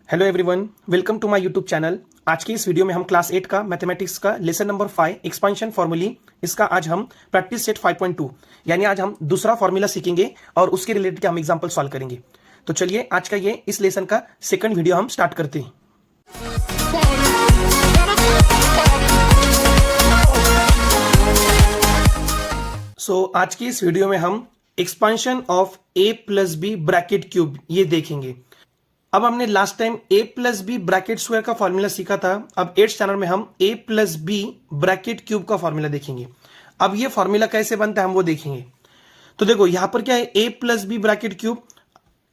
Hello everyone, welcome to my YouTube channel. आज की इस वीडियो में हम क्लास 8 का मैथमेटिक्स का लेसन नंबर 5 एक्सपेंशन फॉर्मूली, इसका आज हम प्रैक्टिस सेट 5.2 यानी आज हम दूसरा फॉर्मूला सीखेंगे और उसके रिलेटेड हम एग्जांपल सॉल्व करेंगे। तो चलिए आज का ये इस लेसन का सेकंड वीडियो हम स्टार्ट करते हैं। आज की इस वीडियो में हम expansion of a plus b bracket cube ये देखेंगे। अब हमने last time a plus b bracket square का फॉर्मूला सीखा था। अब 8th स्टैंडर्ड में हम a plus b bracket cube का फॉर्मूला देखेंगे। अब ये फॉर्मूला कैसे बनता है हम वो देखेंगे। तो देखो यहां पर क्या है, a plus b bracket cube.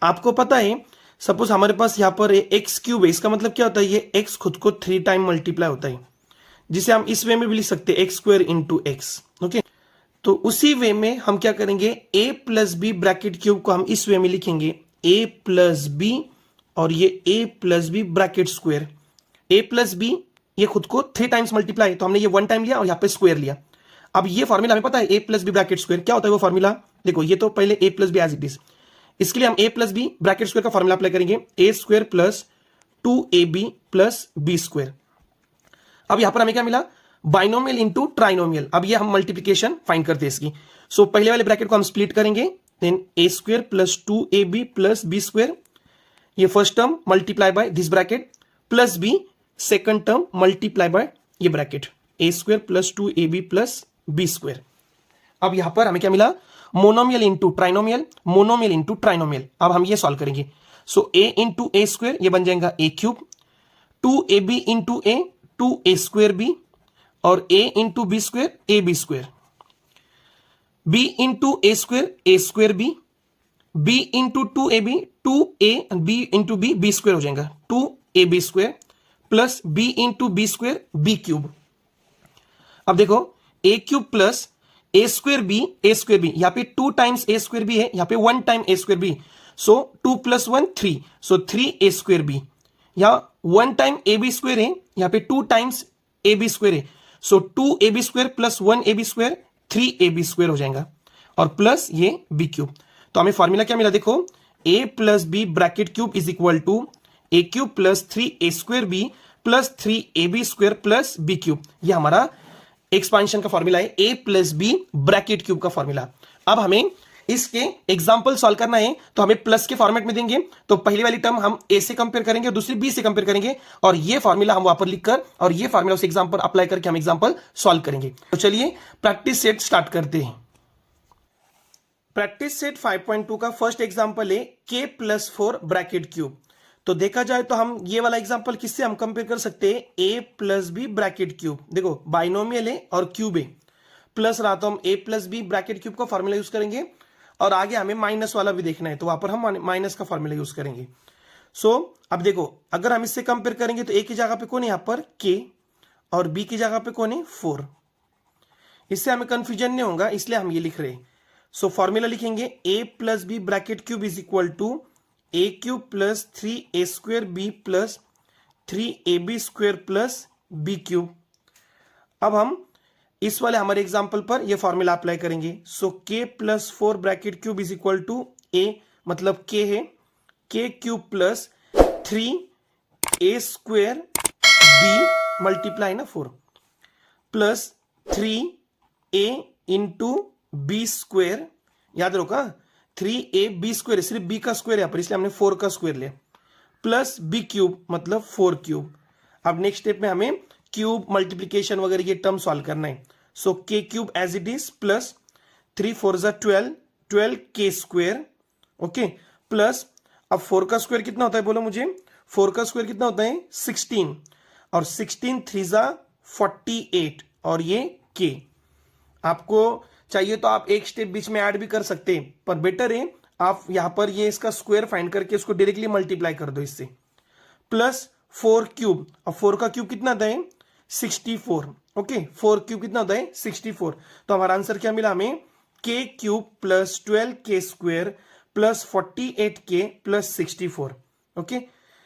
आपको पता है, सपोज हमारे पास यहां पर एक्स क्यूब है, इसका मतलब क्या होता है, ये x खुद को 3 टाइम मल्टीप्लाई होता है, जिसे हम इस वे में भी लिख सकते हैं x square into x. Okay, तो उसी वे में हम क्या करेंगे, a plus b bracket cube को हम इस वे में लिखेंगे a प्लस बी और ये a plus b bracket square. a plus b ये खुद को 3 टाइम्स मल्टीप्लाई, तो हमने ये 1 टाइम लिया और यहाँ पे स्क्वायर लिया। अब ये फॉर्मूला हमें पता है a plus b bracket square क्या होता है। वो फॉर्मूला देखो, ये तो पहले a plus b as it is, इसके लिए हम a plus b bracket square का फॉर्मूला अप्लाई करेंगे, a square plus 2ab plus b square. अब यहां पर हमें क्या मिला, बाइनोमियल इंटू ट्राइनोमियल। अब ये हम मल्टीप्लीकेशन फाइंड करते हैं इसकी। सो पहले वाले ब्रैकेट को हम स्प्लिट करेंगे, then a square plus 2ab plus b square, ये first term multiply by this bracket plus b, second term multiply by ये bracket a square plus 2ab plus b square. अब यहां पर हमें क्या मिला, monomial into trinomial, monomial into trinomial. अब हम ये सॉल्व करेंगे। So a into a square ये बन जाएगा a cube, 2ab into a 2a square b, और a into b square a b square, b into a square b, b into 2ab 2a b into b b square हो जाएगा 2ab square plus b into b square b cube. अब देखो a cube plus a square b यहाँ पे 2 times ए square B है, यहाँ पे 1 time ए square B, सो 2 plus 1 3, सो 3a square b. यहाँ 1 टाइम ए बी स्क्वायर है, यहाँ पे 2 टाइम्स ए बी स्क्वायर है, सो 2ab square plus 1ab square 3ab square हो जाएगा, और प्लस ये बी क्यूब। तो हमें फॉर्मूला क्या मिला, देखो a plus b bracket cube is equal to a cube plus 3a square b plus 3ab square plus b cube. ये हमारा एक्सपेंशन का फॉर्मूला है, a plus b bracket cube का फॉर्मूला। अब हमें इसके एग्जाम्पल सॉल्व करना है, तो हमें प्लस के फॉर्मेट में देंगे। तो पहली वाली टर्म हम a से कंपेयर करेंगे और दूसरी b से कंपेयर करेंगे, और ये फॉर्मूला हम वहां पर लिखकर और ये फॉर्मूला उस एग्जाम्पल अप्लाई करके हम एग्जाम्पल सॉल्व करेंगे। तो चलिए प्रैक्टिस सेट स्टार्ट करते हैं। प्रैक्टिस सेट 5.2 का फर्स्ट एग्जांपल है k प्लस 4 ब्रैकेट क्यूब। तो देखा जाए तो हम ये वाला एग्जांपल किससे हम कंपेयर कर सकते हैं, a plus b bracket cube. देखो बाइनोमियल है और क्यूब है, प्लस रहा तो हम a plus b bracket cube का फॉर्मूला यूज करेंगे, और आगे हमें माइनस वाला भी देखना है, तो वहां पर हम माइनस का फॉर्मूला यूज करेंगे। अब देखो अगर हम इससे कंपेयर करेंगे तो a की जगह पे कौन है यहाँ पर k, और b की जगह पे कौन है 4। इससे हमें कंफ्यूजन नहीं होगा, इसलिए हम ये लिख रहे हैं। सो फॉर्मूला लिखेंगे a plus b bracket cube is equal to a cube plus 3a square b plus 3ab square plus b cube. अब हम इस वाले हमारे एग्जांपल पर ये फॉर्मूला अप्लाई करेंगे। So k plus 4 bracket cube is equal to a मतलब k है, k cube plus 3a square b multiply ना 4 plus 3a into b square. याद रखो 3ab स्क्वायर, सिर्फ b का स्क्वायर है पर, इसलिए हमने 4 का स्क्वायर लिया, प्लस b क्यूब मतलब 4 क्यूब। अब नेक्स्ट स्टेप में हमें क्यूब मल्टीप्लीकेशन वगैरह ये टर्म सॉल्व करना है। So k cube as it is plus 3 4 12 k square, okay, plus अब 4 का स्क्वायर कितना होता है बोलो मुझे, 4 का स्क्वायर कितना होता है 16, और 16 3 48, और ये k। आपको चाहिए तो आप एक स्टेप बीच में ऐड भी कर सकते हैं, पर बेटर है आप यहां पर ये इसका स्क्वायर फाइंड करके इसको डायरेक्टली मल्टीप्लाई कर दो इससे, प्लस 4 क्यूब। अब 4 का क्यूब कितना होता है 64, ओके, 4 क्यूब कितना होता है 64। तो हमारा आंसर क्या मिला हमें, k cube plus 12k square plus 48k plus 64। Okay,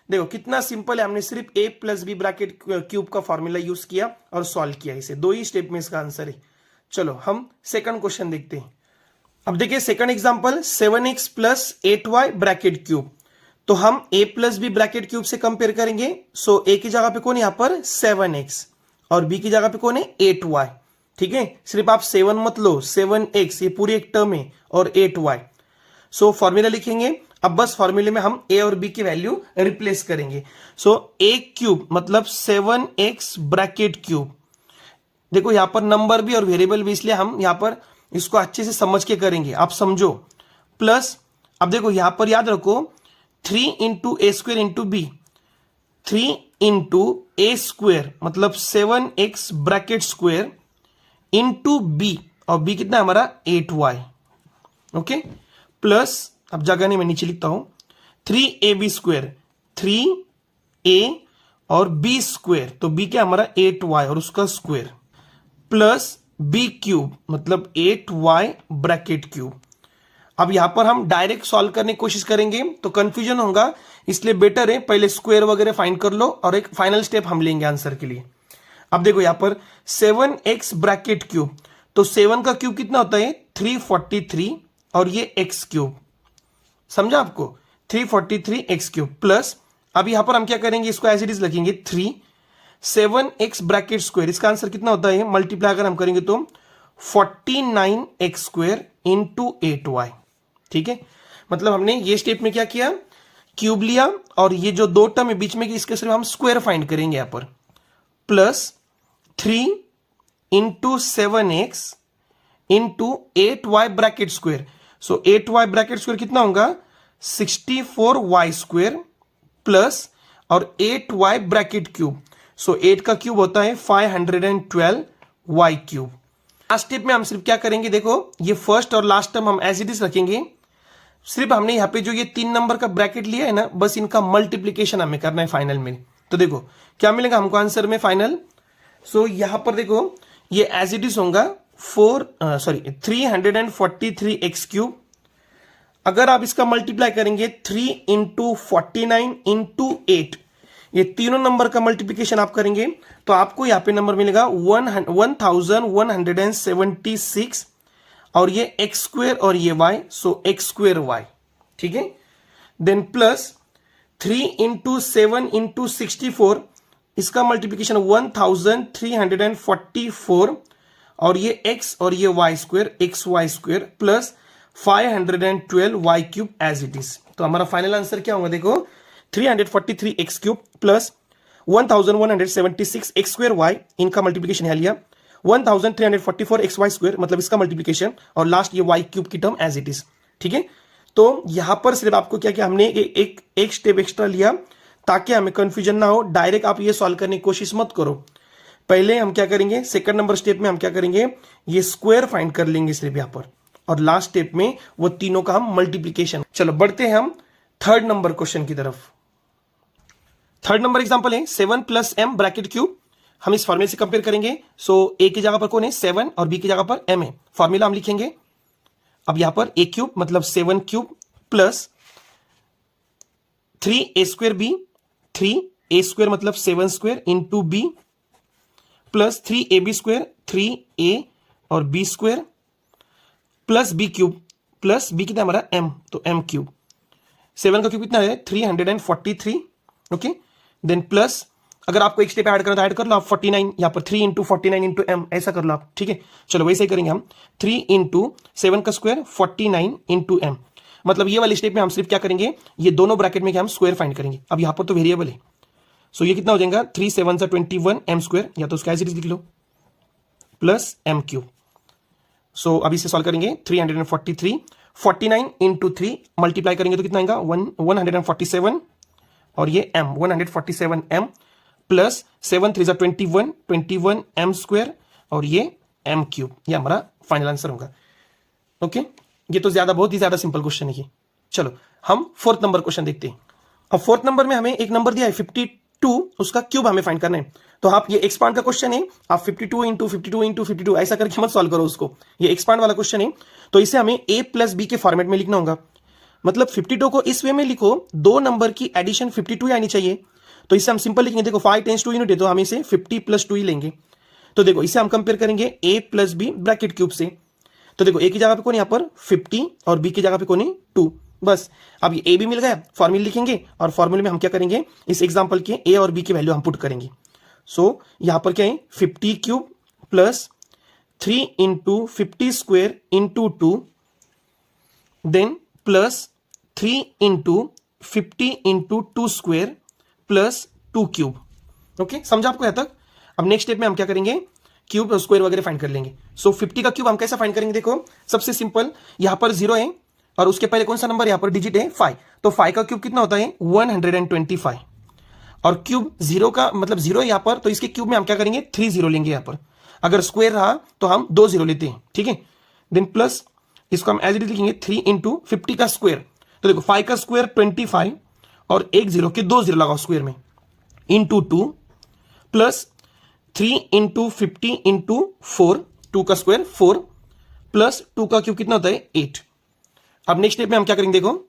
देखो कितना सिंपल है, हमने सिर्फ a plus b bracket cube का फॉर्मूला यूज किया और सॉल्व किया इसे, 2 ही स्टेप में इसका आंसर है। चलो हम सेकंड क्वेश्चन देखते हैं। अब देखिए second example 7x plus 8y bracket cube. तो हम a plus b bracket cube से कंपेयर करेंगे। सो a की जगह पे कौन है यहाँ पर 7x और b की जगह पे कौन है 8y। ठीक है, सिर्फ आप 7 मत लो, 7x ये पूरी एक टर्म है और 8y। सो फॉर्मूला लिखेंगे। अब बस फॉर्मूले में हम a और b की वैल्यू रिप्लेस करेंगे। सो a क्यूब मतलब 7x ब्रैकेट क्यूब। देखो यहां पर नंबर भी और वेरिएबल भी, इसलिए हम यहां पर इसको अच्छे से समझ के करेंगे, आप समझो। प्लस अब देखो यहां पर याद रखो 3 into a square into b, 3 into a square मतलब 7x bracket square into b, और बी कितना हमारा 8y। ओके, प्लस अब जगह नहीं मैं नीचे लिखता हूं 3ab स्क्वेयर, 3a और b स्क्वेयर, तो b क्या हमारा 8y और उसका स्क्वेयर, प्लस बी क्यूब मतलब 8y ब्रैकेट क्यूब। अब यहां पर हम डायरेक्ट सॉल्व करने की कोशिश करेंगे तो कंफ्यूजन होगा, इसलिए बेटर है पहले स्क्वायर वगैरह फाइंड कर लो और एक फाइनल स्टेप हम लेंगे आंसर के लिए। अब देखो यहां पर 7x ब्रैकेट क्यूब, तो 7 का क्यूब कितना होता है 343 और ये x क्यूब, समझा आपको 343x क्यूब। प्लस अब यहां पर हम क्या करेंगे, इसको एज इट इज लिखेंगे 3 7x ब्रैकेट स्क्वायर, इसका आंसर कितना होता है मल्टीप्लाई अगर हम करेंगे तो 49x स्क्वायर इंटू 8y। ठीक है, मतलब हमने ये स्टेप में क्या किया, क्यूब लिया और ये जो दो टर्म है बीच में इसके सिर्फ हम स्क्वायर फाइंड करेंगे यहां पर। Plus 3 into 7x into 8y bracket square, so 8y bracket square कितना होगा 64y स्क्वायर, प्लस और 8y ब्रैकेट क्यूब, सो 8 का क्यूब होता है 512y क्यूब। लास्ट स्टेप में हम सिर्फ क्या करेंगे, देखो ये फर्स्ट और लास्ट टर्म हम एज इट इज रखेंगे, सिर्फ हमने यहाँ पे जो ये 3 नंबर का ब्रैकेट लिया है ना, बस इनका मल्टीप्लीकेशन हमें करना है फाइनल में। तो देखो क्या मिलेगा हमको आंसर में फाइनल। सो यहां पर देखो ये एज इट इज होगा 343x क्यूब। अगर आप इसका मल्टीप्लाई करेंगे 3 इंटू 49 इंटू 8, ये तीनों नंबर का मल्टीप्लिकेशन आप करेंगे तो आपको यहां पे नंबर मिलेगा 1176 और ये एक्स स्क्वेयर और ये वाई, सो एक्स स्क्वेयर वाई। ठीक है, देन प्लस 3 इंटू 7 इंटू 64, इसका मल्टीप्लिकेशन 1344 और ये एक्स और ये y square x y square plus 512 y cube as it is. तो हमारा फाइनल आंसर क्या होगा, देखो 343x cube plus 1176 x square y, इनका मल्टीप्लिकेशन है लिया 1344 एक्स वाई स्क्वेयर मतलब इसका मल्टीप्लिकेशन, और लास्ट ये वाई क्यूब की टर्म एज इट इज। ठीक है, तो यहां पर सिर्फ आपको क्या क्या हमने एक स्टेप एक्स्ट्रा लिया ताकि हमें कंफ्यूजन ना हो। डायरेक्ट आप ये सॉल्व करने की कोशिश मत करो, पहले हम क्या करेंगे सेकंड नंबर स्टेप में हम क्या करेंगे, ये स्क्वायर फाइंड कर लेंगे सिर्फ यहां पर, और लास्ट स्टेप में वो तीनों का हम मल्टीप्लीकेशन। चलो बढ़ते हैं हम थर्ड नंबर क्वेश्चन की तरफ। थर्ड नंबर एग्जांपल है 7 प्लस m ब्रैकेट क्यूब। हम इस फॉर्मूले से कंपेयर करेंगे। सो a की जगह पर कौन है 7 और b की जगह पर m है। फॉर्मूला हम लिखेंगे, अब यहां पर a क्यूब मतलब 7 cube plus 3a square b, 3a square मतलब 7 square into b plus 3ab square 3a और b square plus b cube, plus b कितना हमारा m, तो m क्यूब। 7 का क्यूब कितना है 343। ओके, देन प्लस अगर आपको एक स्टेप ऐड करना तो ऐड कर लो आप 49, यहां पर 3 इंटू 49 इंटू m ऐसा कर लो आप। ठीक है, चलो वैसे ही करेंगे हम 3 इंटू 7 का स्क्वायर 49 इंटू m, मतलब ये वाले स्टेप में हम सिर्फ क्या करेंगे, ये दोनों ब्रैकेट में क्या हम स्क्वायर फाइंड करेंगे। अब यहां पर तो वेरिएबल है, सो ये कितना हो जाएगा 3 7 21 m स्क्वायर, या तो उसका एज इट इज लिख लो प्लस m क्यूब। सो अभी इसे सॉल्व करेंगे 343 49 इंटू 3 मल्टीप्लाई करेंगे तो कितना आएगा 147 और ये m 147 m plus 7 3 21 m square और ये m क्यूब, ये हमारा फाइनल आंसर होगा। ओके, ये तो बहुत ही ज्यादा सिंपल क्वेश्चन है ये। चलो हम फोर्थ नंबर क्वेश्चन देखते हैं। अब फोर्थ नंबर में हमें एक नंबर दिया है 52, उसका क्यूब हमें फाइंड करना है। तो आप ये एक्सपांड का क्वेश्चन है, आप 52 इंटू 52 इंटू 52 ऐसा करके मत सॉल्व करो उसको, ये एक्सपांड वाला क्वेश्चन है। तो इसे हमें a प्लस बी के फॉर्मेट में लिखना होगा, मतलब 52 को इस वे में लिखो, दो नंबर की एडिशन 52 आनी चाहिए। तो इसे हम सिंपल लिखेंगे, देखो 5 टेंस टू यूनिट है तो हम इसे 50 प्लस 2 ही लेंगे। तो देखो इसे हम कंपेयर करेंगे a plus b bracket cube से। तो देखो a की जगह पे कौन है यहाँ पर 50 और b की जगह पे कौन है 2, बस अब ये ए भी मिल गया, फॉर्मूला लिखेंगे और फॉर्मूले में हम क्या करेंगे, इस एग्जांपल के ए और बी की वैल्यू हम पुट करेंगे। सो यहां पर क्या है 50 cube plus 3 into 50 square into 2 then plus 3 into 50 into 2 square plus 2 cube. Okay, समझा आपको यहां तक। अब नेक्स्ट स्टेप में हम क्या करेंगे, क्यूब और स्क्वायर वगैरह फाइंड कर लेंगे। सो 50 का क्यूब हम कैसे फाइंड करेंगे, देखो सबसे सिंपल, यहां पर 0 है और उसके पहले कौन सा नंबर यहां पर डिजिट है 5, तो 5 का क्यूब कितना होता है 125 और क्यूब 0 का मतलब 0 है यहां पर, तो इसके क्यूब में हम क्या करेंगे 3 0 लेंगे यहां पर, अगर स्क्वायर रहा तो हम 2 0 लेते हैं, ठीक है। देन प्लस इसको हम एज इट इज लिखेंगे 3 इंटू 50 का स्क्वायर, तो देखो 5 का स्क्वायर 25 और एक 0 के 2 0 लगाओ स्क्वायर में इंटू 2 प्लस 3 इंटू 50 इंटू 4, 2 का स्क्वायर 4 प्लस 2 का क्यूब कितना होता है 8। अब नेक्स्ट स्टेप में हम क्या करेंगे, देखो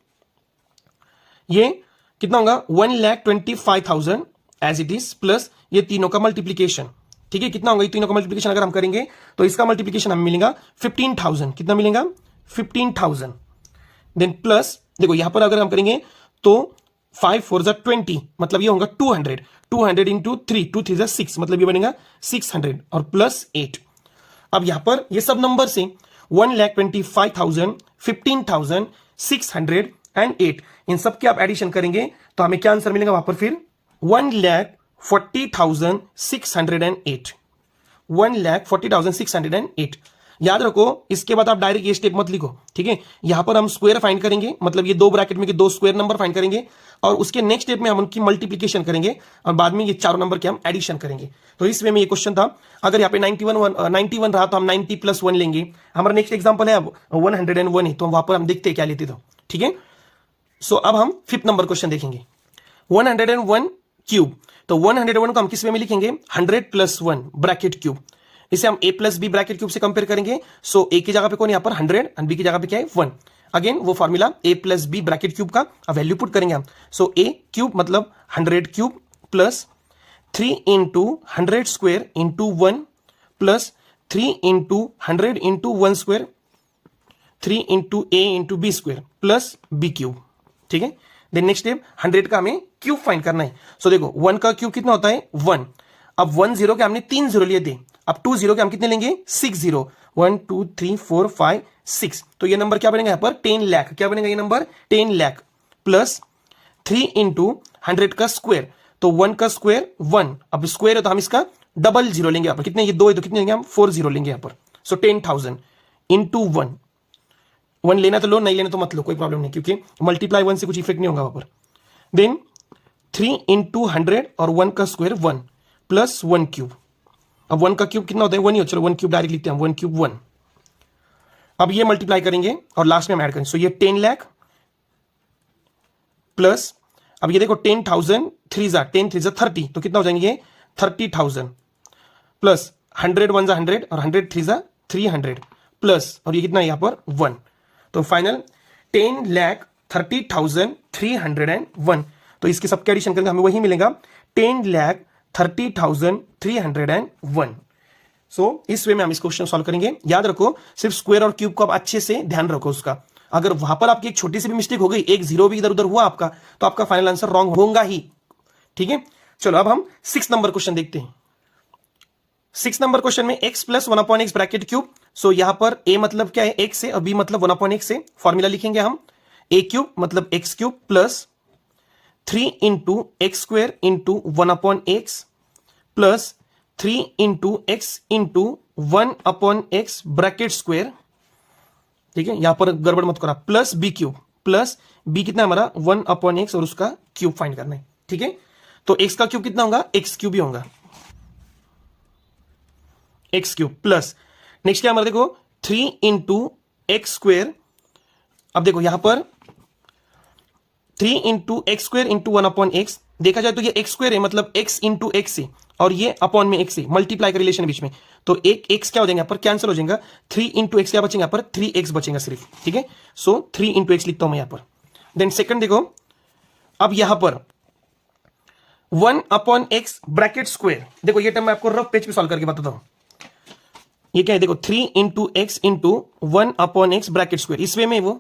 ये कितना होगा 1,25,000 एज इट इज प्लस ये तीनों का मल्टीप्लीकेशन, ठीक है। कितना होगा ये तीनों का मल्टीप्लीकेशन अगर हम करेंगे तो इसका मल्टीप्लीकेशन हमें मिलेगा 15,000, कितना मिलेगा 15,000। देन प्लस देखो यहां पर अगर हम करेंगे तो 5 4 जा 20 मतलब ये होगा 200, 200 इंटू 3, 2 3 जा 6 मतलब ये बनेगा 600 और प्लस 8। अब यहां पर ये सब नंबर से 1,25,000, 15,000, 600 एंड 8 इन सब के आप एडिशन करेंगे तो हमें क्या आंसर मिलेगा वहां पर फिर 1,40,608, 1,40,608। याद रखो इसके बाद आप डायरेक्ट ये स्टेप मत लिखो, ठीक है। यहां पर हम स्क्वायर फाइंड करेंगे, मतलब ये दो ब्रैकेट में के दो स्क्वायर नंबर फाइंड करेंगे और उसके नेक्स्ट स्टेप में हम उनकी मल्टीप्लीकेशन करेंगे और बाद में ये चारों नंबर के हम एडिशन करेंगे। तो इस वे में ये क्वेश्चन था, अगर यहाँ पे 91 रहा तो हम 90 + 1 लेंगे। हमारा नेक्स्ट एग्जाम्पल है अब 101 है, तो वहां पर हम देखते हैं क्या लेते, तो ठीक है। सो अब हम 5th नंबर क्वेश्चन देखेंगे, 101 क्यूब। तो 101 को हम किस वे में लिखेंगे 100 + 1 ब्रैकेट क्यूब, इसे हम a + b ब्रैकेट क्यूब से कंपेयर करेंगे। सो a की जगह पे कौन यहां पर 100 और b की जगह पे क्या है 1। अगेन वो formula a + b bracket cube का वैल्यू पुट करेंगे हम। सो a क्यूब मतलब 100 cube plus 3 into 100 square into 1 plus 3 into 100 into 1 square, 3 into a into b square plus b cube, ठीक है। देन नेक्स्ट स्टेप 100 का हमें क्यूब फाइंड करना है। सो देखो 1 का क्यूब कितना होता है 1, अब 1 0 के हमने 3 0 लिए थे, अब 2 0 के हम कितने लेंगे 6 0, 1 2 3 4 5 6, तो ये नंबर क्या बनेगा यहां पर 10 लाख, क्या बनेगा ये नंबर 10 लाख प्लस 3 इंटू 100 का स्क्वायर, तो 1 का स्क्वायर 1, अब स्क्वायर है तो हम इसका डबल 0 लेंगे यहां पर, कितने ये 2 है तो कितने लेंगे हम 4 0 लेंगे यहां पर। सो 10,000 इंटू 1, 1 लेना तो लो, नहीं लेना तो मत लो, कोई प्रॉब्लम नहीं, क्योंकि मल्टीप्लाई 1 से कुछ इफेक्ट नहीं होगा वहां पर। देन 3 इंटू 100 और 1 का स्क्वायर 1 प्लस 1 क्यूब, अब 1 का क्यूब कितना होता है 1 ही, चलो 1 क्यूब डायरेक्ट लिखते हैं, 1 क्यूब 1। अब ये मल्टीप्लाई करेंगे और लास्ट में हम ऐड करेंगे, सो ये 10 लाख प्लस अब ये देखो 10,000 3 जा 10 3 जा 30, तो कितना हो जाएंगे ये 30,000 प्लस 100 1 जा 100 और 100 3 जा 300 प्लस और ये कितना है यहां पर 1, तो फाइनल 10,30,301। तो इसके सबके एडिशन करेंगे हमें वही मिलेगा 10,30,301। सो इस वे में हम इस क्वेश्चन सॉल्व करेंगे। याद रखो सिर्फ स्क्वायर और क्यूब को आप अच्छे से ध्यान रखो उसका, अगर वहां पर आपकी एक छोटी सी भी मिस्टेक हो गई, एक 0 भी इधर उधर हुआ आपका, तो आपका फाइनल आंसर रॉन्ग होगा ही, ठीक है। चलो अब हम 6 नंबर क्वेश्चन देखते हैं। 6 नंबर क्वेश्चन में x + 1/x ब्रैकेट क्यूब। सो यहां पर a मतलब क्या है x है और b मतलब 1/x से, फॉर्मूला लिखेंगे हम a क्यूब मतलब x cube plus 3 into x square into 1/x plus 3 into x into 1/x bracket square, ठीक है, यहां पर गड़बड़ मत करा, plus b cube, plus b कितना हमारा 1/x और उसका क्यूब फाइंड करना है, ठीक है। तो x का क्यूब कितना होगा x क्यूब ही होगा, एक्स क्यूब प्लस नेक्स्ट क्या हमारा देखो 3 इंटू एक्स स्क्वेयर। अब देखो यहां पर 3 into x square into 1/x, देखा जाए तो ये एक्स स्क्वेयर है मतलब x इंटू एक्स है और ये अपॉन में x है, मल्टीप्लाई का रिलेशन बीच में, तो एक x क्या हो जाएगा यहाँ पर कैंसिल हो जाएगा, 3 इंटू एक्स क्या बचेगा यहाँ पर 3x बचेगा सिर्फ, ठीक है। सो 3 इंटू एक्स लिखता हूं मैं यहाँ पर। देन सेकंड देखो अब यहां पर 1/x ब्रैकेट स्क्वायर, देखो ये टर्म मैं आपको रफ पेज पे सॉल्व करके बताता हूं। ये क्या है देखो 3 into x into 1/x bracket square, इस वे में वो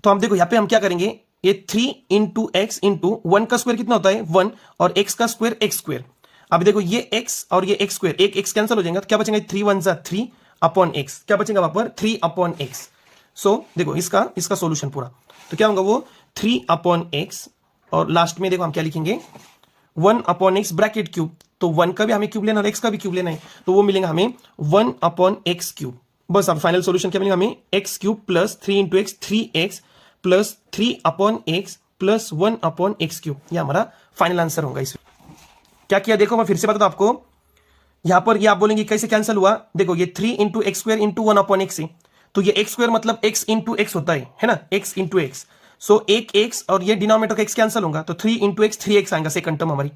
तो हम देखो यहाँ पे हम क्या करेंगे, ये 3 इंटू एक्स इंटू 1 का स्क्वायर कितना होता है 1 और x का स्क्वायर x स्क्वायर। अब देखो ये x और ये x स्क्वायर, एक x कैंसिल हो जाएगा तो क्या बचेगा 3 1 जा 3 अपॉन x, क्या बचेगा वहां पर 3 अपॉन x। सो देखो इसका सॉल्यूशन पूरा तो क्या होगा वो 3 अपॉन x और लास्ट में देखो हम क्या लिखेंगे 1 अपॉन एक्स ब्रैकेट क्यूब। तो 1 का भी हमें क्यूब लेना है और x का भी क्यूब लेना है तो वो मिलेगा हमें 1 अपॉन एक्स क्यूब। बस अब फाइनल सॉल्यूशन क्या मिलेगा हमें x cube plus 3 into x 3x plus 3 upon x plus 1 upon x cube. ये हमारा फाइनल आंसर होगा। इस क्या किया देखो मैं फिर से बता आपको, यहां पर ये आप बोलेंगे कैसे कैंसिल हुआ, देखो ये 3 into x square into 1 upon x है तो ये एक्स स्क्वायर मतलब x इंटू एक्स होता है ना, x इंटू एक्स। सो एक x और ये डिनोमिनेटर का x कैंसिल होगा तो 3 इंटू एक्स 3x आएगा सेकंड टर्म हमारी।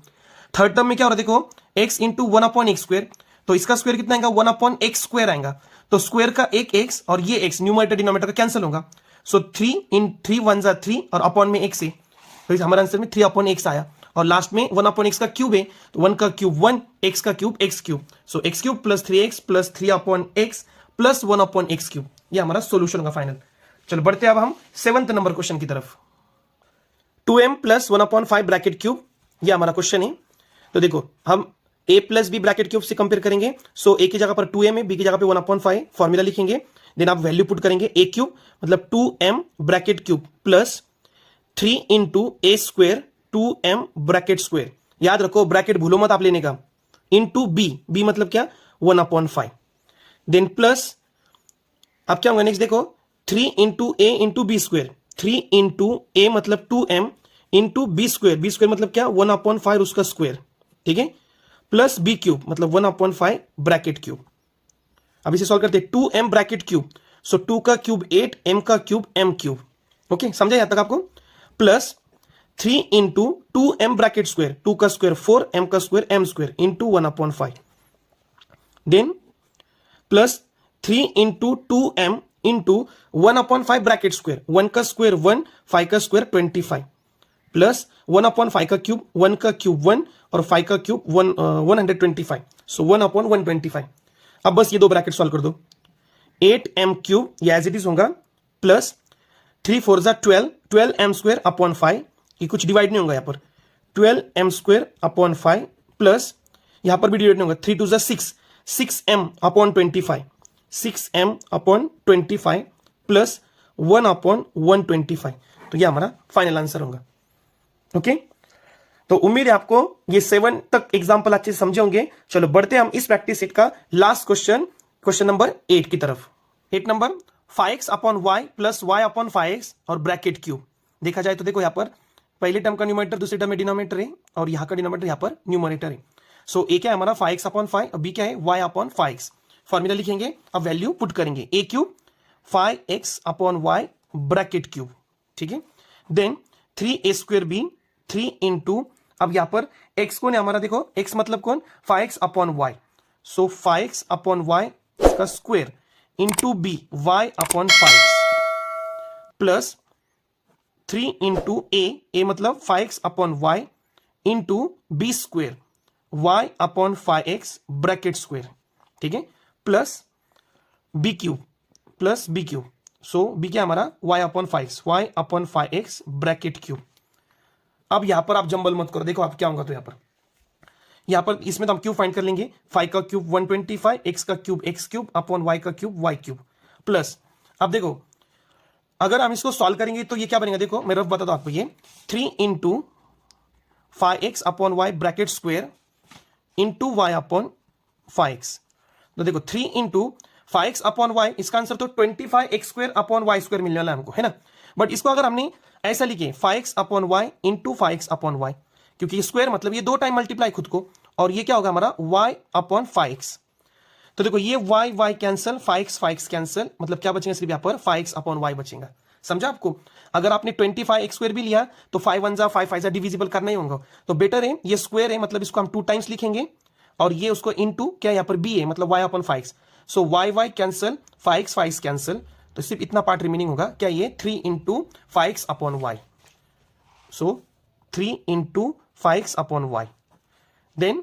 थर्ड टर्म में क्या हो रहा है देखो x into 1 upon x square, तो इसका स्क्वायर कितना आएगा 1 अपॉन एक्स स्क्वायर आएगा तो स्क्वायर का एक x और ये x न्यूमरेटर डिनोमिनेटर का कैंसिल होगा। सो 3 इन 3 1 जा 3 और अपॉन में x है तो इस हमारे आंसर में 3 अपॉन x आया और लास्ट में 1 अपॉन x का क्यूब है तो 1 का क्यूब 1 x का क्यूब x क्यूब। सो x cube plus 3x plus 3 upon x plus 1 upon x cube. ये हमारा सॉल्यूशन होगा फाइनल। चलो बढ़ते अब हम 7th नंबर क्वेश्चन की तरफ। 2m plus 1 upon 5 bracket cube, ये हमारा क्वेश्चन है। तो देखो हम a plus b bracket cube से कंपेयर करेंगे। सो a की जगह पर 2m है, b की जगह पे 1 अपॉन 5 फॉर्मूला लिखेंगे, देन आप वैल्यू पुट करेंगे a क्यूब मतलब 2m bracket cube plus 3 into a square 2m bracket square. याद रखो ब्रैकेट भूलो मत आप लेने का, इंटू b मतलब क्या 1 अपॉन 5, देन प्लस अब क्या होगा नेक्स्ट देखो 3 इंटू ए इंटू बी स्क्वायर, 3 इंटू ए मतलब 2m इंटू बी स्क्वायर मतलब क्या 1 अपॉन 5 उसका स्क्वायर, ठीक है, प्लस बी क्यूब मतलब 1 अपॉन 5 ब्रैकेट क्यूब। अब इसे सॉल्व करते हैं 2m ब्रैकेट क्यूब, सो 2 का क्यूब 8 m का क्यूब m क्यूब। ओके समझा यहां तक आपको, plus 3 into 2m bracket square, 2 का स्क्वायर 4 m का square m square into 1 upon 5, then plus 3 into 2m into 1 upon 5 bracket square, 1 का स्क्वायर 1 5 का स्क्वायर 25 प्लस 1 अपॉन 5 का क्यूब 1 का क्यूब 1 और 5 का क्यूब 125, सो 1 अपॉन 125। अब बस ये दो ब्रैकेट सॉल्व कर दो, 8m क्यूब ये एज इट इज होगा प्लस 3 4 जा 12m स्क्वायर अपॉन 5, ये कुछ डिवाइड नहीं होगा यहाँ पर 12m स्क्वायर अपॉन 5 प्लस यहाँ पर भी डिवाइड नहीं होगा 3 2 जा 6m upon 25, 6m upon 25 plus 1 upon 125। तो ये हमारा फाइनल आंसर होगा। ओके तो उम्मीद है आपको ये 7 तक एग्जांपल अच्छे से समझे होंगे। चलो बढ़ते हैं हम इस प्रैक्टिस सेट का लास्ट क्वेश्चन नंबर 8 की तरफ। 8 number 5x upon y plus y upon 5x और ब्रैकेट क्यूब। देखा जाए तो देखो यहाँ पर पहले टर्म का न्यूमरेटर दूसरे टर्म में डिनोमिनेटर है और यहाँ का डिनोमिनेटर यहाँ पर न्यूमरेटर है। सो ए क्या है हमारा 5x अपॉन 5 और बी क्या है y अपॉन 5x। फॉर्मूला लिखेंगे, अब वैल्यू पुट करेंगे a cube 5x upon y bracket cube, ठीक है, then 3a square B 3 into अब यहां पर x कौन है हमारा, देखो x मतलब कौन 5x अपॉन y, सो 5x अपॉन y का square into b y upon 5x plus 3 into a मतलब 5x upon y into b square y upon 5x bracket square, ठीक है, plus b cube so b क्या हमारा y upon 5x y upon 5x bracket cube. अब यहां पर आप jumble मत करो, देखो आप क्या होगा तो यहां पर इसमें तो हम क्यूब फाइंड कर लेंगे, 5 का क्यूब 125 x का cube x cube upon y का क्यूब y क्यूब प्लस अब देखो अगर हम इसको सॉल्व करेंगे तो ये क्या बनेगा, देखो मैं रफ बता दो आपको, ये 3 into 5x upon y bracket square into y upon 5x। तो देखो 3 इंटू 5x अपॉन y, इसका आंसर तो 25x square upon y square मिलने वाला है हमको, है ना। बट इसको अगर हमने ऐसा लिखे 5x upon y into 5x upon y, क्योंकि स्क्वायर मतलब ये 2 टाइम मल्टीप्लाई खुद को, और ये क्या होगा हमारा y अपॉन 5x। तो देखो ये y कैंसिल 5x कैंसिल, मतलब क्या बचेगा सिर्फ यहाँ पर 5x अपॉन y बचेगा। समझा आपको, अगर आपने 25x स्क्वायर भी लिया तो 5 1 जा 5 5 जा डिविजिबल करना ही होगा, तो बेटर है ये स्क्वायर है मतलब इसको हम 2 टाइम्स लिखेंगे और ये उसको इनटू क्या यहाँ पर b है मतलब y upon 5x, so y cancel 5x cancel, तो सिर्फ इतना पार्ट रिमेनिंग होगा क्या ये 3 into 5x upon y, so 3 into 5x upon y, then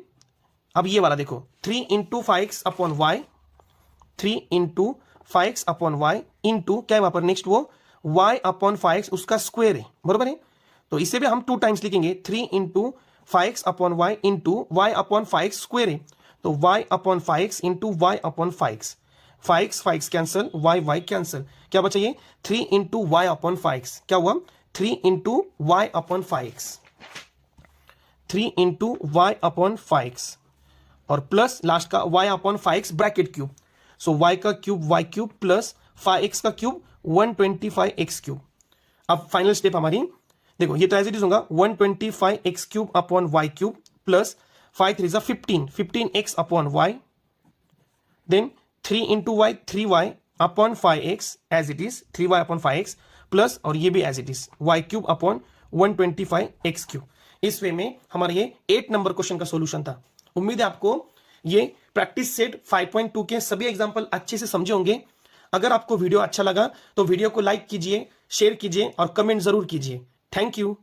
अब ये वाला देखो 3 into 5x upon y, 3 into 5x upon y into क्या है वहां पर नेक्स्ट वो y अपॉन 5x उसका स्क्वायर है, बरोबर है। तो इसे भी हम 2 टाइम्स लिखेंगे, 3 into 5x upon y into y upon 5x square है, तो y upon 5x into y upon 5x, 5x cancel, y cancel, क्या बचा ये 3 इंटू y अपॉन 5x, क्या हुआ 3 into y upon 5x, 3 into y upon 5x और plus last का y upon 5x bracket cube. So y का cube y cube plus 5x का cube 125x cube. अब फाइनल स्टेप हमारी देखो, ये तो एज इट इज होगा 125x cube upon y cube plus 5 3 15, 15x upon y, then 3 into y 3y upon 5x as it is 3y upon 5x plus और ये भी as it is y cube upon 125x cube. इस way में हमारा ये 8 number question का solution था। उम्मीद है आपको ये प्रैक्टिस सेट 5.2 के सभी एग्जांपल अच्छे से समझे होंगे। अगर आपको वीडियो अच्छा लगा तो वीडियो को लाइक कीजिए, शेयर कीजिए और कमेंट जरूर कीजिए। Thank you.